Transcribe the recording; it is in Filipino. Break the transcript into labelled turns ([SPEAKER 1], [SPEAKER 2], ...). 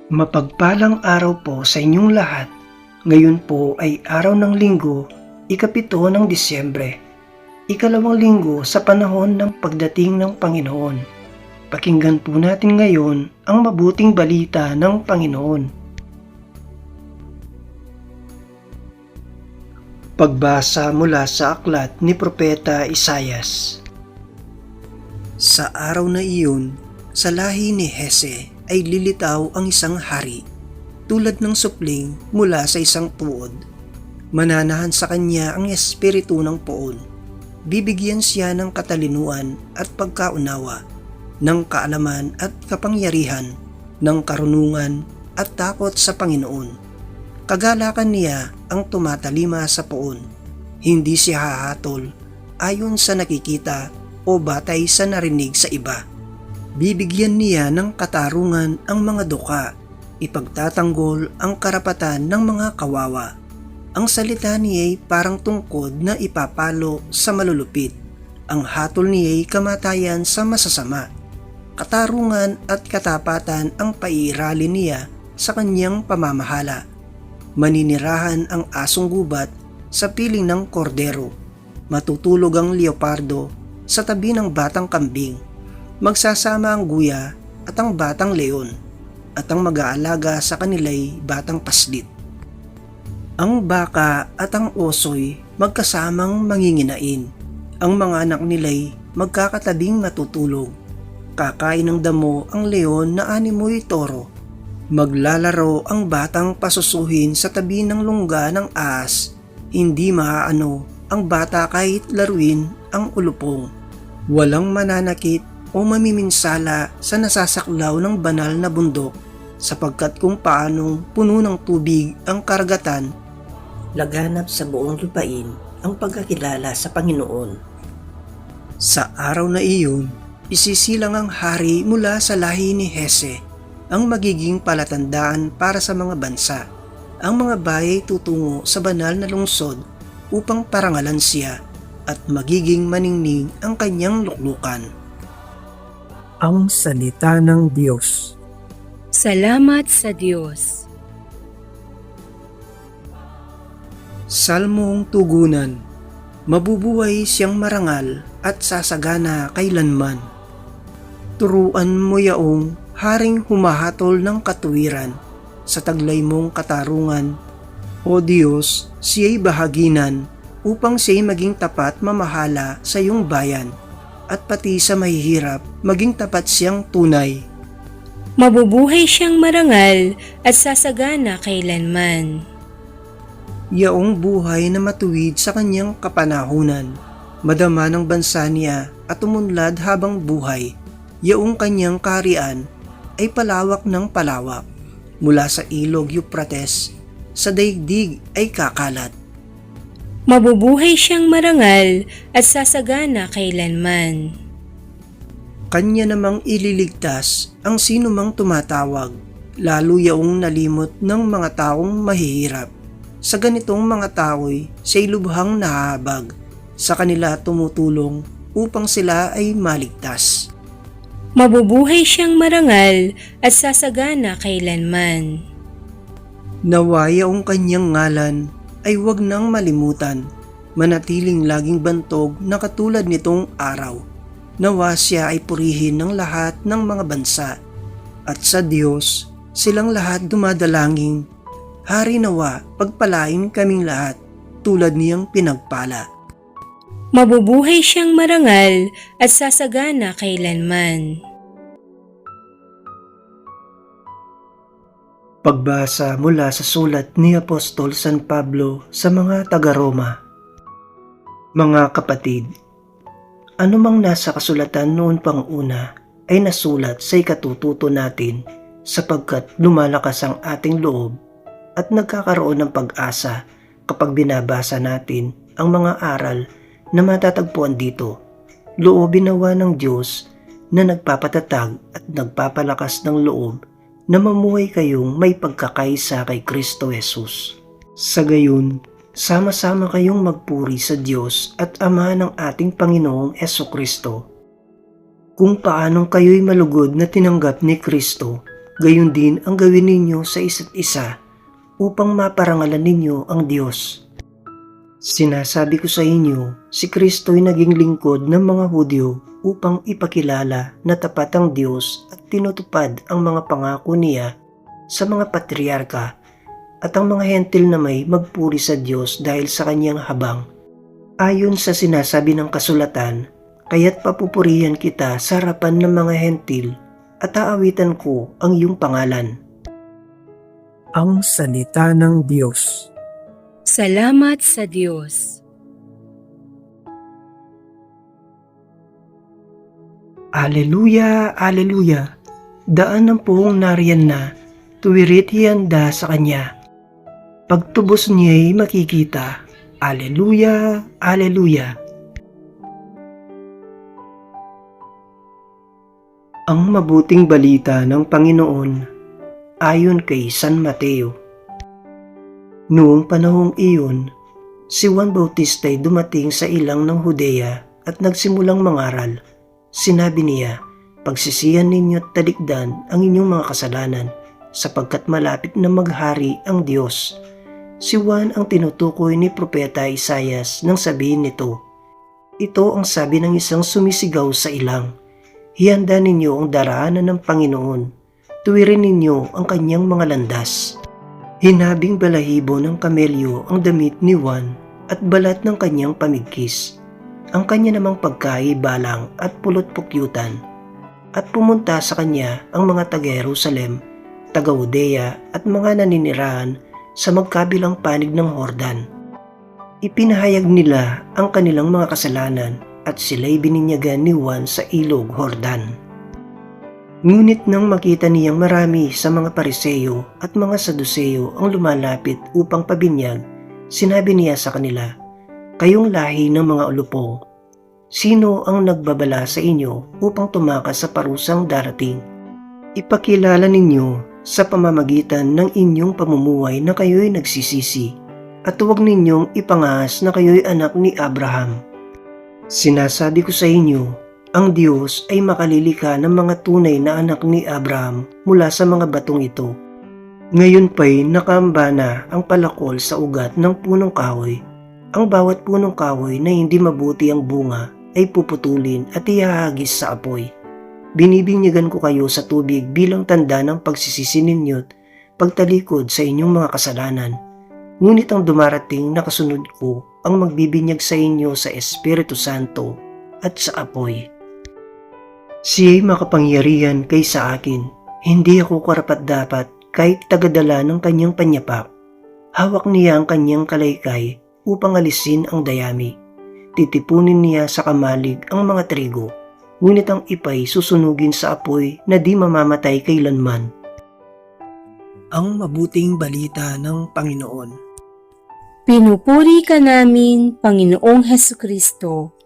[SPEAKER 1] Mapagpalang araw po sa inyong lahat. Ngayon po ay araw ng linggo, ikapito ng Disyembre, ikalawang linggo sa panahon ng pagdating ng Panginoon. Pakinggan po natin ngayon ang mabuting balita ng Panginoon. Pagbasa mula sa aklat ni Propeta Isayas. Sa araw na iyon, sa lahi ni Hese ay lilitaw ang isang hari, tulad ng supling mula sa isang puod. Mananahan sa kanya ang espiritu ng poon. Bibigyan siya ng katalinuhan at pagkaunawa, ng kaalaman at kapangyarihan, ng karunungan at takot sa Panginoon. Kagalakan niya ang tumatalima sa poon. Hindi siya hahatol ayon sa nakikita o batay sa narinig sa iba. Bibigyan niya ng katarungan ang mga duka, ipagtatanggol ang karapatan ng mga kawawa. Ang salita niya ay parang tungkod na ipapalo sa malulupit. Ang hatol niya ay kamatayan sa masasama. Katarungan at katapatan ang paiiralin niya sa kanyang pamamahala. Maninirahan ang asong gubat sa piling ng kordero. Matutulog ang leopardo sa tabi ng batang kambing. Magsasama ang guya at ang batang leon, at ang mag-aalaga sa kanila'y batang paslit. Ang baka at ang oso'y magkasamang manginginain. Ang mga anak nila'y magkakatabing matutulog. Kakain ng damo ang leon na animoy toro. Maglalaro ang batang pasusuhin sa tabi ng lungga ng ahas. Hindi maaano ang bata kahit laruin ang ulupong. Walang mananakit o mamiminsala sa nasasaklaw ng banal na bundok, sapagkat kung paanong puno ng tubig ang karagatan, laganap sa buong lupain ang pagkakilala sa Panginoon. Sa araw na iyon, isisilang ang hari mula sa lahi ni Hese, ang magiging palatandaan para sa mga bansa. Ang mga bayay tutungo sa banal na lungsod upang parangalan siya, at magiging maningning ang kanyang luklukan. Ang salita ng Diyos.
[SPEAKER 2] Salamat sa Diyos.
[SPEAKER 1] Salmong tugunan. Mabubuhay siyang marangal at sasagana kailanman. Turuan mo yaong haring humahatol ng katuwiran sa taglay mong katarungan. O Diyos, siya'y bahaginan upang siya'y maging tapat mamahala sa iyong bayan, at pati sa mahihirap maging tapat siyang tunay.
[SPEAKER 2] Mabubuhay siyang marangal at sasagana kailanman.
[SPEAKER 1] Yaong buhay na matuwid sa kanyang kapanahunan, madama ng bansa niya at umunlad habang buhay. Yaong kanyang kaharian ay palawak ng palawak, mula sa ilog Euphrates, sa daigdig ay kakalat.
[SPEAKER 2] Mabubuhay siyang marangal at sasagana kailanman.
[SPEAKER 1] Kanya namang ililigtas ang sinumang tumatawag, lalo yaong nalimot ng mga taong mahihirap. Sa ganitong mga tao'y siya'y lubhang nahahabag, sa kanila tumutulong upang sila ay maligtas.
[SPEAKER 2] Mabubuhay siyang marangal at sasagana kailanman.
[SPEAKER 1] Nawa yaong kanyang ngalan ay huwag nang malimutan, manatiling laging bantog na katulad nitong araw. Nawa siya ay purihin ng lahat ng mga bansa, at sa Diyos silang lahat dumadalangin. Hari nawa, pagpalain kaming lahat, tulad niyang pinagpala.
[SPEAKER 2] Mabubuhay siyang marangal at sasagana kailanman.
[SPEAKER 1] Pagbasa mula sa sulat ni Apostol San Pablo sa mga taga-Roma. Mga kapatid, anumang nasa kasulatan noon pang una ay nasulat sa ikatututo natin, sapagkat lumalakas ang ating loob at nagkakaroon ng pag-asa kapag binabasa natin ang mga aral na matatagpuan dito. Loobin nawa ng Diyos na nagpapatatag at nagpapalakas ng loob na mamuhay kayong may pagkakaisa kay Kristo Jesus. Sa gayon, sama-sama kayong magpuri sa Diyos at Ama ng ating Panginoong Hesukristo. Kung paanong kayo'y malugod na tinanggap ni Kristo, Gayon din ang gawin ninyo sa isa't isa upang maparangalan ninyo ang Diyos. Sinasabi ko sa inyo, si Kristo'y naging lingkod ng mga Hudyo upang ipakilala na tapat ang Diyos at tinutupad ang mga pangako niya sa mga patriarka at ang mga hentil na may magpuri sa Diyos dahil sa kanyang habang. Ayon sa sinasabi ng kasulatan, kaya't papupurihan kita sa harapan ng mga hentil at aawitan ko ang iyong pangalan.
[SPEAKER 3] Ang salita ng Diyos.
[SPEAKER 2] Salamat sa Diyos.
[SPEAKER 1] Aleluya, aleluya. Daan ng puong nariyan na, tuwirit hiyanda sa kanya. Pagtubos niya'y makikita. Aleluya, aleluya. Ang mabuting balita ng Panginoon ayon kay San Mateo. Noong panahong iyon, si Juan Bautista ay dumating sa ilang ng Judea at nagsimulang mangaral. Sinabi niya, pagsisihan ninyo at talikdan ang inyong mga kasalanan sapagkat malapit na maghari ang Diyos. Si Juan ang tinutukoy ni Propeta Isaias nang sabihin nito. Ito ang sabi ng isang sumisigaw sa ilang. Hihanda ninyo ang daraanan ng Panginoon. Tuwirin ninyo ang kanyang mga landas. Hinabing balahibo ng kamelyo ang damit ni Juan at balat ng kanyang pamigkis. Ang kanya namang pagkaibalang at pulot-pukyutan. At pumunta sa kanya ang mga taga-Jerusalem, taga-Judea at mga naninirahan sa magkabilang panig ng Jordan. Ipinahayag nila ang kanilang mga kasalanan at sila'y bininyagan ni Juan sa ilog Jordan. Ngunit nang makita niyang marami sa mga Pariseo at mga Saduceo ang lumalapit upang pabinyag, sinabi niya sa kanila, "Kayong lahi ng mga ulupong, sino ang nagbabala sa inyo upang tumakas sa parusang darating? Ipakilala ninyo sa pamamagitan ng inyong pamumuhay na kayo'y nagsisisi, at huwag ninyong ipangahas na kayo'y anak ni Abraham. Sinasabi ko sa inyo, ang Diyos ay makalilika ng mga tunay na anak ni Abraham mula sa mga batong ito. Ngayon pa'y nakaamba na ang palakol sa ugat ng punong kahoy. Ang bawat punong kahoy na hindi mabuti ang bunga ay puputulin at ihahagis sa apoy. Binibinyagan ko kayo sa tubig bilang tanda ng pagsisisi ninyo't pagtalikod sa inyong mga kasalanan. Ngunit ang dumarating na kasunod ko ang magbibinyag sa inyo sa Espiritu Santo at sa apoy. Siya'y makapangyarihan kaysa akin. Hindi ako karapat-dapat kahit tagadala ng kanyang panyapak. Hawak niya ang kanyang kalaykay upang alisin ang dayami. Titipunin niya sa kamalig ang mga trigo, ngunit ang ipay susunugin sa apoy na di mamamatay kailanman."
[SPEAKER 3] Ang mabuting balita ng Panginoon.
[SPEAKER 2] Pinupuri ka namin, Panginoong Hesukristo.